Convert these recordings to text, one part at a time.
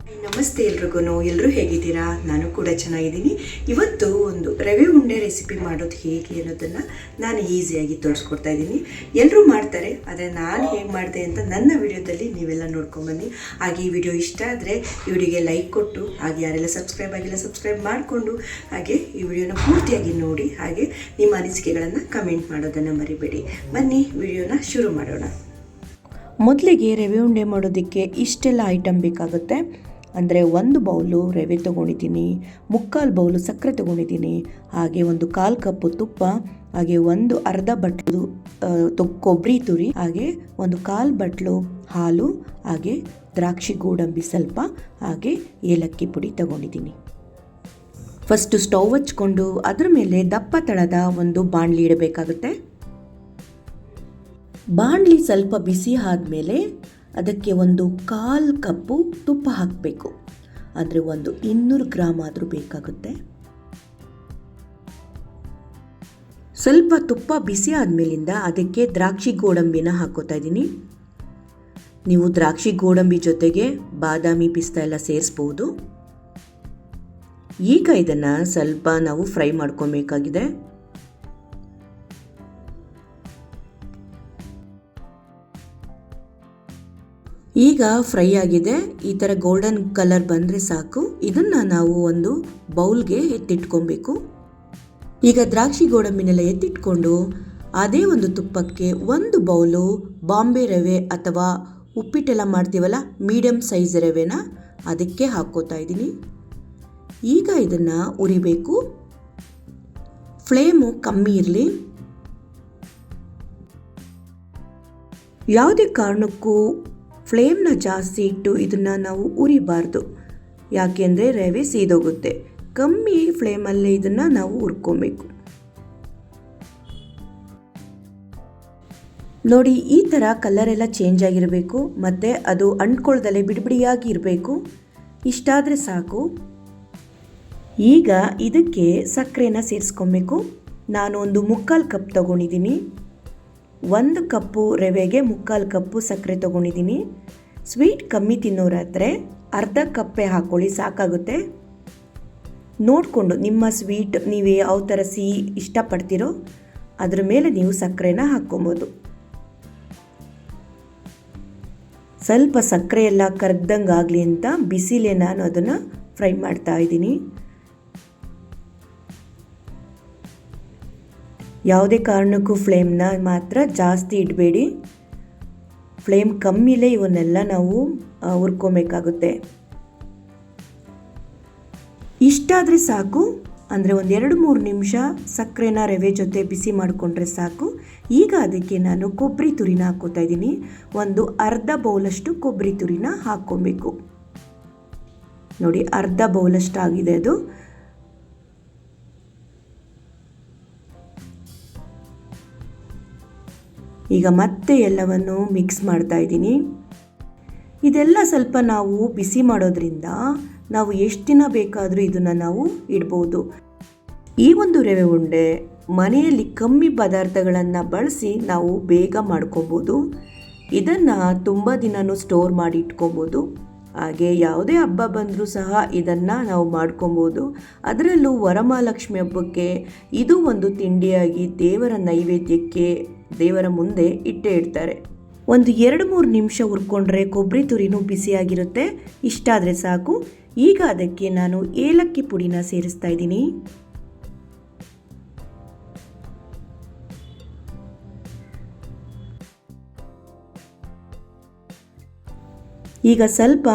ನಮಸ್ತೆ ಎಲ್ಲರೂ ಹೇಗಿದ್ದೀರಾ? ನಾನು ಕೂಡ ಚೆನ್ನಾಗಿದ್ದೀನಿ. ಇವತ್ತು ಒಂದು ರವೆ ಉಂಡೆ ರೆಸಿಪಿ ಮಾಡೋದು ಹೇಗೆ ಅನ್ನೋದನ್ನು ನಾನು ಈಸಿಯಾಗಿ ತೋರಿಸ್ಕೊಡ್ತಾ ಇದ್ದೀನಿ. ಎಲ್ಲರೂ ಮಾಡ್ತಾರೆ, ಆದರೆ ನಾನು ಹೇಗೆ ಮಾಡಿದೆ ಅಂತ ನನ್ನ ವಿಡಿಯೋದಲ್ಲಿ ನೀವೆಲ್ಲ ನೋಡ್ಕೊಂಬನ್ನಿ. ಹಾಗೆ ಈ ವಿಡಿಯೋ ಇಷ್ಟ ಆದರೆ ಈ ವಿಡಿಯೋಗೆ ಲೈಕ್ ಕೊಟ್ಟು, ಹಾಗೆ ಯಾರೆಲ್ಲ ಸಬ್ಸ್ಕ್ರೈಬ್ ಆಗಿಲ್ಲ ಸಬ್ಸ್ಕ್ರೈಬ್ ಮಾಡಿಕೊಂಡು, ಹಾಗೆ ಈ ವಿಡಿಯೋನ ಪೂರ್ತಿಯಾಗಿ ನೋಡಿ, ಹಾಗೆ ನಿಮ್ಮ ಅನಿಸಿಕೆಗಳನ್ನು ಕಮೆಂಟ್ ಮಾಡೋದನ್ನು ಮರಿಬೇಡಿ. ಬನ್ನಿ ವಿಡಿಯೋನ ಶುರು ಮಾಡೋಣ. ಮೊದಲಿಗೆ ರವೆ ಉಂಡೆ ಮಾಡೋದಕ್ಕೆ ಇಷ್ಟೆಲ್ಲ ಐಟಮ್ ಬೇಕಾಗುತ್ತೆ. ಅಂದರೆ 1 ಬೌಲು ರವೆ ತೊಗೊಂಡಿದ್ದೀನಿ, 3/4 ಬೌಲು ಸಕ್ಕರೆ ತೊಗೊಂಡಿದ್ದೀನಿ, ಹಾಗೆ 1/4 ಕಪ್ಪು ತುಪ್ಪ, ಹಾಗೆ ಅರ್ಧ ಬಟ್ಲು ಕೊಬ್ಬರಿ ತುರಿ, ಹಾಗೆ 1/4 ಬಟ್ಲು ಹಾಲು, ಹಾಗೆ ದ್ರಾಕ್ಷಿ ಗೋಡಂಬಿ ಸ್ವಲ್ಪ, ಹಾಗೆ ಏಲಕ್ಕಿ ಪುಡಿ ತೊಗೊಂಡಿದ್ದೀನಿ. ಫಸ್ಟು ಸ್ಟವ್ ಹಚ್ಕೊಂಡು ಅದರ ಮೇಲೆ ದಪ್ಪ ತಳದ ಒಂದು ಬಾಣಲಿ ಇಡಬೇಕಾಗುತ್ತೆ. ಬಾಣಲಿ ಸ್ವಲ್ಪ ಬಿಸಿ ಆದಮೇಲೆ ಅದಕ್ಕೆ 1/4 ಕಪ್ಪು ತುಪ್ಪ ಹಾಕಬೇಕು. ಅಂದರೆ 200 ಗ್ರಾಮ್ ಆದರೂ ಬೇಕಾಗುತ್ತೆ. ಸ್ವಲ್ಪ ತುಪ್ಪ ಬಿಸಿ ಆದಮೇಲಿಂದ ಅದಕ್ಕೆ ದ್ರಾಕ್ಷಿ ಗೋಡಂಬಿನ ಹಾಕೋತಾ ಇದ್ದೀನಿ. ನೀವು ದ್ರಾಕ್ಷಿ ಗೋಡಂಬಿ ಜೊತೆಗೆ ಬಾದಾಮಿ ಪಿಸ್ತಾ ಎಲ್ಲ ಸೇರಿಸ್ಬೋದು. ಈಗ ಇದನ್ನು ಸ್ವಲ್ಪ ನಾವು ಫ್ರೈ ಮಾಡ್ಕೊಬೇಕಾಗಿದೆ. ಈಗ ಫ್ರೈ ಆಗಿದೆ. ಈ ಥರ ಗೋಲ್ಡನ್ ಕಲರ್ ಬಂದರೆ ಸಾಕು. ಇದನ್ನು ನಾವು ಒಂದು ಬೌಲ್ಗೆ ಎತ್ತಿಟ್ಕೊಬೇಕು. ಈಗ ದ್ರಾಕ್ಷಿ ಗೋಡಂಬಿನೆಲ್ಲ ಎತ್ತಿಟ್ಕೊಂಡು ಅದೇ ಒಂದು ತುಪ್ಪಕ್ಕೆ 1 ಬೌಲು ಬಾಂಬೆ ರವೆ ಅಥವಾ ಉಪ್ಪಿಟ್ಟೆಲ್ಲ ಮಾಡ್ತೀವಲ್ಲ, ಮೀಡಿಯಮ್ ಸೈಜ್ ರವೆನ ಅದಕ್ಕೆ ಹಾಕ್ಕೋತಾ ಇದ್ದೀನಿ. ಈಗ ಇದನ್ನು ಉರಿಬೇಕು. ಫ್ಲೇಮು ಕಮ್ಮಿ ಇರಲಿ. ಯಾವುದೇ ಕಾರಣಕ್ಕೂ ಫ್ಲೇಮ್ನ ಜಾಸ್ತಿ ಇಟ್ಟು ಇದನ್ನು ನಾವು ಉರಿಬಾರ್ದು, ಯಾಕೆಂದರೆ ರವೆ ಸೀದೋಗುತ್ತೆ. ಕಮ್ಮಿ ಫ್ಲೇಮಲ್ಲೇ ಇದನ್ನು ನಾವು ಹುರ್ಕೊಬೇಕು. ನೋಡಿ, ಈ ಥರ ಕಲರ್ ಎಲ್ಲ ಚೇಂಜ್ ಆಗಿರಬೇಕು, ಮತ್ತು ಅದು ಅಂಟ್ಕೊಳ್ದಲ್ಲೇ ಬಿಡಿಬಿಡಿಯಾಗಿ ಇರಬೇಕು. ಇಷ್ಟಾದರೆ ಸಾಕು. ಈಗ ಇದಕ್ಕೆ ಸಕ್ಕರೆನ ಸೇರಿಸ್ಕೊಬೇಕು. ನಾನು 3/4 ಕಪ್ ತೊಗೊಂಡಿದ್ದೀನಿ. 1 ಕಪ್ಪು ರವೆಗೆ 3/4 ಕಪ್ಪು ಸಕ್ಕರೆ ತೊಗೊಂಡಿದ್ದೀನಿ. ಸ್ವೀಟ್ ಕಮ್ಮಿ ತಿನ್ನೋರಾದರೆ ಅರ್ಧ ಕಪ್ಪೇ ಹಾಕ್ಕೊಳ್ಳಿ, ಸಾಕಾಗುತ್ತೆ. ನೋಡಿಕೊಂಡು ನಿಮ್ಮ ಸ್ವೀಟ್ ನೀವು ಯಾವ ಥರ ಸಿಹಿ ಇಷ್ಟಪಡ್ತೀರೋ ಅದ್ರ ಮೇಲೆ ನೀವು ಸಕ್ಕರೆನ ಹಾಕ್ಕೊಬೋದು. ಸ್ವಲ್ಪ ಸಕ್ಕರೆ ಎಲ್ಲ ಕರಗ್ದಂಗೆ ಆಗಲಿ ಅಂತ ಬಿಸಿಲೇ ನಾನು ಅದನ್ನು ಫ್ರೈ ಮಾಡ್ತಾ ಇದ್ದೀನಿ. ಯಾವುದೇ ಕಾರಣಕ್ಕೂ ಫ್ಲೇಮ್ನ ಮಾತ್ರ ಜಾಸ್ತಿ ಇಡಬೇಡಿ. ಫ್ಲೇಮ್ ಕಮ್ಮಿಲೇ ಇವನ್ನೆಲ್ಲ ನಾವು ಹುರ್ಕೊಬೇಕಾಗುತ್ತೆ. ಇಷ್ಟಾದರೆ ಸಾಕು. ಅಂದರೆ 2-3 ನಿಮಿಷ ಸಕ್ಕರೆನ ರವೆ ಜೊತೆ ಬಿಸಿ ಮಾಡಿಕೊಂಡ್ರೆ ಸಾಕು. ಈಗ ಅದಕ್ಕೆ ನಾನು ಕೊಬ್ಬರಿ ತುರಿನ ಹಾಕ್ಕೋತಾ ಇದ್ದೀನಿ. ಅರ್ಧ ಬೌಲಷ್ಟು ಕೊಬ್ಬರಿ ತುರಿನ ಹಾಕ್ಕೊಬೇಕು. ನೋಡಿ, ಅರ್ಧ ಬೌಲಷ್ಟು ಆಗಿದೆ ಅದು. ಈಗ ಮತ್ತೆ ಎಲ್ಲವನ್ನು ಮಿಕ್ಸ್ ಮಾಡ್ತಾ ಇದ್ದೀನಿ. ಇದೆಲ್ಲ ಸ್ವಲ್ಪ ನಾವು ಬಿಸಿ ಮಾಡೋದ್ರಿಂದ ನಾವು ಎಷ್ಟು ದಿನ ಬೇಕಾದರೂ ಇದನ್ನು ನಾವು ಇಡ್ಬೋದು. ಈ ಒಂದು ರವೆ ಉಂಡೆ ಮನೆಯಲ್ಲಿ ಕಮ್ಮಿ ಪದಾರ್ಥಗಳನ್ನು ಬಳಸಿ ನಾವು ಬೇಗ ಮಾಡ್ಕೊಬೋದು. ಇದನ್ನು ತುಂಬ ದಿನವೂ ಸ್ಟೋರ್ ಮಾಡಿ ಇಟ್ಕೊಬೋದು. ಹಾಗೆ ಯಾವುದೇ ಹಬ್ಬ ಬಂದರೂ ಸಹ ಇದನ್ನು ನಾವು ಮಾಡ್ಕೊಬೋದು. ಅದರಲ್ಲೂ ವರಮಹಾಲಕ್ಷ್ಮಿ ಹಬ್ಬಕ್ಕೆ ಇದು ಒಂದು ತಿಂಡಿಯಾಗಿ ದೇವರ ನೈವೇದ್ಯಕ್ಕೆ ದೇವರ ಮುಂದೆ ಇಟ್ಟೇ ಇಡ್ತಾರೆ. 2-3 ನಿಮಿಷ ಹುರ್ಕೊಂಡ್ರೆ ಕೊಬ್ಬರಿ ತುರಿನೂ ಬಿಸಿಯಾಗಿರುತ್ತೆ. ಇಷ್ಟಾದರೆ ಸಾಕು. ಈಗ ಅದಕ್ಕೆ ನಾನು ಏಲಕ್ಕಿ ಪುಡಿನ ಸೇರಿಸ್ತಾ ಇದ್ದೀನಿ. ಈಗ ಸ್ವಲ್ಪ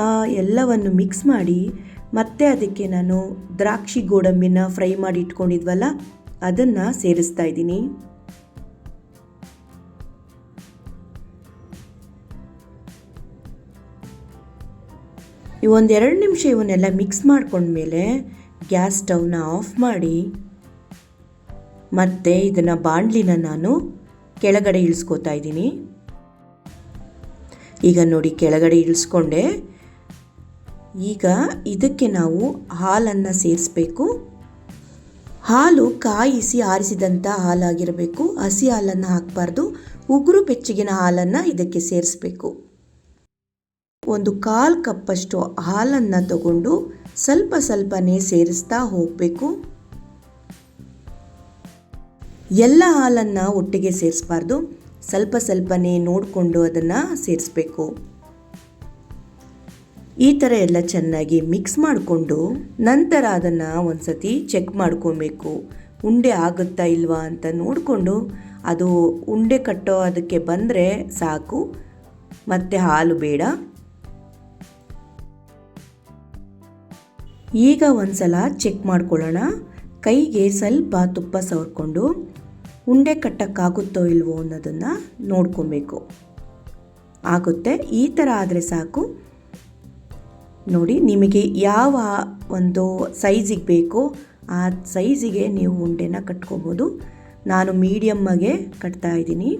ಎಲ್ಲವನ್ನು ಮಿಕ್ಸ್ ಮಾಡಿ ಮತ್ತೆ ಅದಕ್ಕೆ ನಾನು ದ್ರಾಕ್ಷಿ ಗೋಡಂಬಿನ ಫ್ರೈ ಮಾಡಿ ಇಟ್ಕೊಂಡಿದ್ವಲ್ಲ ಅದನ್ನು ಸೇರಿಸ್ತಾ ಇದ್ದೀನಿ. ಒಂದು 2 ನಿಮಿಷ ಇವನ್ನೆಲ್ಲ ಮಿಕ್ಸ್ ಮಾಡ್ಕೊಂಡ್ಮೇಲೆ ಗ್ಯಾಸ್ ಸ್ಟವ್ನ ಆಫ್ ಮಾಡಿ ಮತ್ತೆ ಇದನ್ನು ಬಾಣಲಿನ ನಾನು ಕೆಳಗಡೆ ಇಳಿಸ್ಕೋತಾ ಇದ್ದೀನಿ. ಈಗ ನೋಡಿ, ಕೆಳಗಡೆ ಇಳಿಸ್ಕೊಂಡೆ. ಈಗ ಇದಕ್ಕೆ ನಾವು ಹಾಲನ್ನು ಸೇರಿಸ್ಬೇಕು. ಹಾಲು ಕಾಯಿಸಿ ಆರಿಸಿದಂಥ ಹಾಲಾಗಿರಬೇಕು. ಹಸಿ ಹಾಲನ್ನು ಹಾಕಬಾರ್ದು. ಉಗುರು ಬೆಚ್ಚಗಿನ ಹಾಲನ್ನು ಇದಕ್ಕೆ ಸೇರಿಸ್ಬೇಕು. ಒಂದು 1/4 ಕಪ್ಪಷ್ಟು ಹಾಲನ್ನು ತಗೊಂಡು ಸ್ವಲ್ಪ ಸ್ವಲ್ಪನೇ ಸೇರಿಸ್ತಾ ಹೋಗಬೇಕು. ಎಲ್ಲ ಹಾಲನ್ನು ಒಟ್ಟಿಗೆ ಸೇರಿಸಬಾರ್ದು, ಸ್ವಲ್ಪ ಸ್ವಲ್ಪನೇ ನೋಡಿಕೊಂಡು ಅದನ್ನು ಸೇರಿಸಬೇಕು. ಈ ಥರ ಎಲ್ಲ ಚೆನ್ನಾಗಿ ಮಿಕ್ಸ್ ಮಾಡಿಕೊಂಡು ನಂತರ ಅದನ್ನು ಒಂದು ಸತಿ ಚೆಕ್ ಮಾಡ್ಕೊಬೇಕು. ಉಂಡೆ ಆಗುತ್ತಾ ಇಲ್ವಾ ಅಂತ ನೋಡಿಕೊಂಡು ಅದು ಉಂಡೆ ಕಟ್ಟೋ ಅದಕ್ಕೆ ಬಂದರೆ ಸಾಕು, ಮತ್ತು ಹಾಲು ಬೇಡ. ಈಗ ಒಂದು ಸಲ ಚೆಕ್ ಮಾಡ್ಕೊಳ್ಳೋಣ. ಕೈಗೆ ಸ್ವಲ್ಪ ತುಪ್ಪ ಸವರ್ಕೊಂಡು ಉಂಡೆ ಕಟ್ಟೋಕ್ಕಾಗುತ್ತೋ ಇಲ್ವೋ ಅನ್ನೋದನ್ನು ನೋಡ್ಕೊಬೇಕು. ಆಗುತ್ತೆ, ಈ ಥರ ಆದರೆ ಸಾಕು. ನೋಡಿ, ನಿಮಗೆ ಯಾವ ಒಂದು ಸೈಜಿಗೆ ಬೇಕೋ ಆ ಸೈಜಿಗೆ ನೀವು ಉಂಡೆನ ಕಟ್ಕೊಬೋದು. ನಾನು ಮೀಡಿಯಮ್ಮಾಗೆ ಕಟ್ತಾ ಇದ್ದೀನಿ.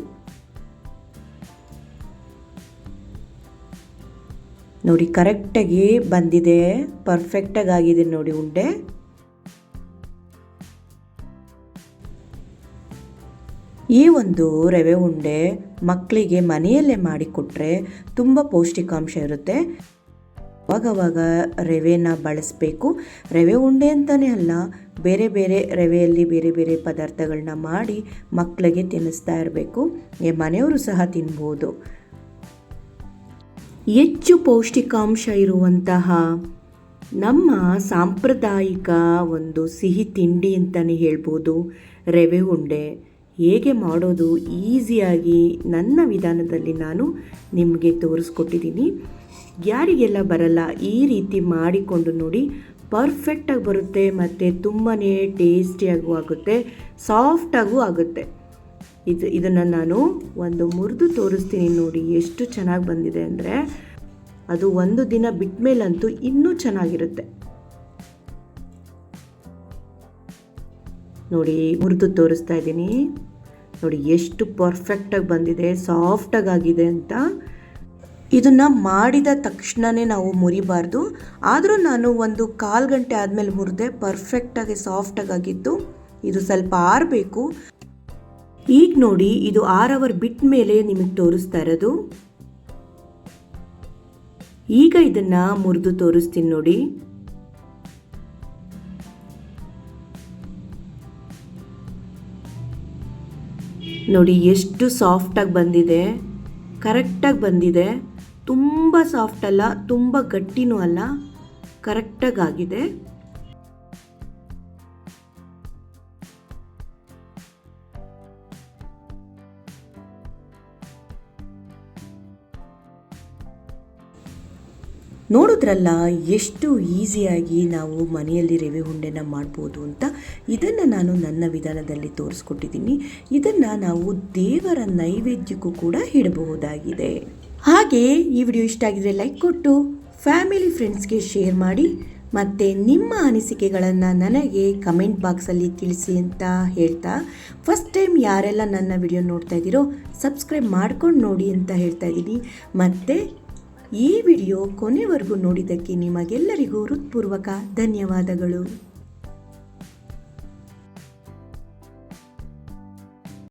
ನೋಡಿ, ಕರೆಕ್ಟಾಗಿ ಬಂದಿದೆ, ಪರ್ಫೆಕ್ಟಾಗಿ ಆಗಿದೆ ನೋಡಿ ಉಂಡೆ. ಈ ಒಂದು ರವೆ ಉಂಡೆ ಮಕ್ಕಳಿಗೆ ಮನೆಯಲ್ಲೇ ಮಾಡಿಕೊಟ್ರೆ ತುಂಬ ಪೌಷ್ಟಿಕಾಂಶ ಇರುತ್ತೆ. ಅವಾಗವಾಗ ರವೆನ ಬಳಸಬೇಕು. ರವೆ ಉಂಡೆ ಅಂತಲೇ ಅಲ್ಲ, ಬೇರೆ ಬೇರೆ ರವೆಯಲ್ಲಿ ಬೇರೆ ಬೇರೆ ಪದಾರ್ಥಗಳನ್ನ ಮಾಡಿ ಮಕ್ಕಳಿಗೆ ತಿನ್ನಿಸ್ತಾ ಇರಬೇಕು. ಮನೆಯವರು ಸಹ ತಿನ್ಬೋದು. ಹೆಚ್ಚು ಪೌಷ್ಟಿಕಾಂಶ ಇರುವಂತಹ ನಮ್ಮ ಸಾಂಪ್ರದಾಯಿಕ ಒಂದು ಸಿಹಿ ತಿಂಡಿ ಅಂತಲೇ ಹೇಳ್ಬೋದು ರವೆ ಉಂಡೆ. ಹೇಗೆ ಮಾಡೋದು ಈಸಿಯಾಗಿ ನನ್ನ ವಿಧಾನದಲ್ಲಿ ನಾನು ನಿಮಗೆ ತೋರಿಸ್ಕೊಟ್ಟಿದ್ದೀನಿ. ಯಾರಿಗೆಲ್ಲ ಬರಲ್ಲ ಈ ರೀತಿ ಮಾಡಿಕೊಂಡು ನೋಡಿ, ಪರ್ಫೆಕ್ಟಾಗಿ ಬರುತ್ತೆ ಮತ್ತು ತುಂಬಾ ಟೇಸ್ಟಿಯಾಗೂ ಆಗುತ್ತೆ, ಸಾಫ್ಟಾಗೂ ಆಗುತ್ತೆ. ಇದನ್ನು ನಾನು ಒಂದು ಮುರಿದು ತೋರಿಸ್ತೀನಿ ನೋಡಿ, ಎಷ್ಟು ಚೆನ್ನಾಗಿ ಬಂದಿದೆ ಅಂದರೆ ಅದು ಒಂದು ದಿನ ಬಿಟ್ಟ ಮೇಲಂತೂ ಇನ್ನೂ ಚೆನ್ನಾಗಿರುತ್ತೆ. ನೋಡಿ, ಮುರಿದು ತೋರಿಸ್ತಾ ಇದ್ದೀನಿ ನೋಡಿ, ಎಷ್ಟು ಪರ್ಫೆಕ್ಟಾಗಿ ಬಂದಿದೆ, ಸಾಫ್ಟಾಗಿ ಆಗಿದೆ ಅಂತ. ಇದನ್ನು ಮಾಡಿದ ತಕ್ಷಣವೇ ನಾವು ಮುರಿಬಾರ್ದು. ಆದರೂ ನಾನು ಒಂದು 1/4 ಗಂಟೆ ಆದಮೇಲೆ ಮುರಿದೆ, ಪರ್ಫೆಕ್ಟಾಗಿ ಸಾಫ್ಟಾಗಿ ಆಗಿತ್ತು. ಇದು ಸ್ವಲ್ಪ ಆರಬೇಕು. ಈಗ ನೋಡಿ, ಇದು 6 ಅವರ್ ಬಿಟ್ಟ ಮೇಲೆ ನಿಮಗೆ ತೋರಿಸ್ತಾ ಇರೋದು. ಈಗ ಇದನ್ನು ಮುರಿದು ತೋರಿಸ್ತೀನಿ ನೋಡಿ. ನೋಡಿ, ಎಷ್ಟು ಸಾಫ್ಟಾಗಿ ಬಂದಿದೆ, ಕರೆಕ್ಟಾಗಿ ಬಂದಿದೆ. ತುಂಬ ಸಾಫ್ಟ್ ಅಲ್ಲ, ತುಂಬ ಗಟ್ಟಿನೂ ಅಲ್ಲ, ಕರೆಕ್ಟಾಗಿ ಆಗಿದೆ. ನೋಡಿದ್ರಲ್ಲ ಎಷ್ಟು ಈಸಿಯಾಗಿ ನಾವು ಮನೆಯಲ್ಲಿ ರವೆ ಉಂಡೆನ ಮಾಡ್ಬೋದು ಅಂತ. ಇದನ್ನು ನಾನು ನನ್ನ ವಿಧಾನದಲ್ಲಿ ತೋರಿಸ್ಕೊಟ್ಟಿದ್ದೀನಿ. ಇದನ್ನು ನಾವು ದೇವರ ನೈವೇದ್ಯಕ್ಕೂ ಕೂಡ ಇಡಬಹುದಾಗಿದೆ. ಹಾಗೆ ಈ ವಿಡಿಯೋ ಇಷ್ಟ ಆಗಿದ್ರೆ ಲೈಕ್ ಕೊಟ್ಟು ಫ್ಯಾಮಿಲಿ ಫ್ರೆಂಡ್ಸ್ಗೆ ಶೇರ್ ಮಾಡಿ, ಮತ್ತು ನಿಮ್ಮ ಅನಿಸಿಕೆಗಳನ್ನು ನನಗೆ ಕಮೆಂಟ್ ಬಾಕ್ಸಲ್ಲಿ ತಿಳಿಸಿ ಅಂತ ಹೇಳ್ತಾ, ಫಸ್ಟ್ ಟೈಮ್ ಯಾರೆಲ್ಲ ನನ್ನ ವಿಡಿಯೋ ನೋಡ್ತಾ ಇದ್ದೀರೋ ಸಬ್ಸ್ಕ್ರೈಬ್ ಮಾಡ್ಕೊಂಡು ನೋಡಿ ಅಂತ ಹೇಳ್ತಾ ಇದ್ದೀನಿ. ಮತ್ತು ಈ ವಿಡಿಯೋ ಕೊನೆವರೆಗೂ ನೋಡಿದ್ದಕ್ಕೆ ನಿಮಗೆಲ್ಲರಿಗೂ ಹೃತ್ಪೂರ್ವಕ ಧನ್ಯವಾದಗಳು.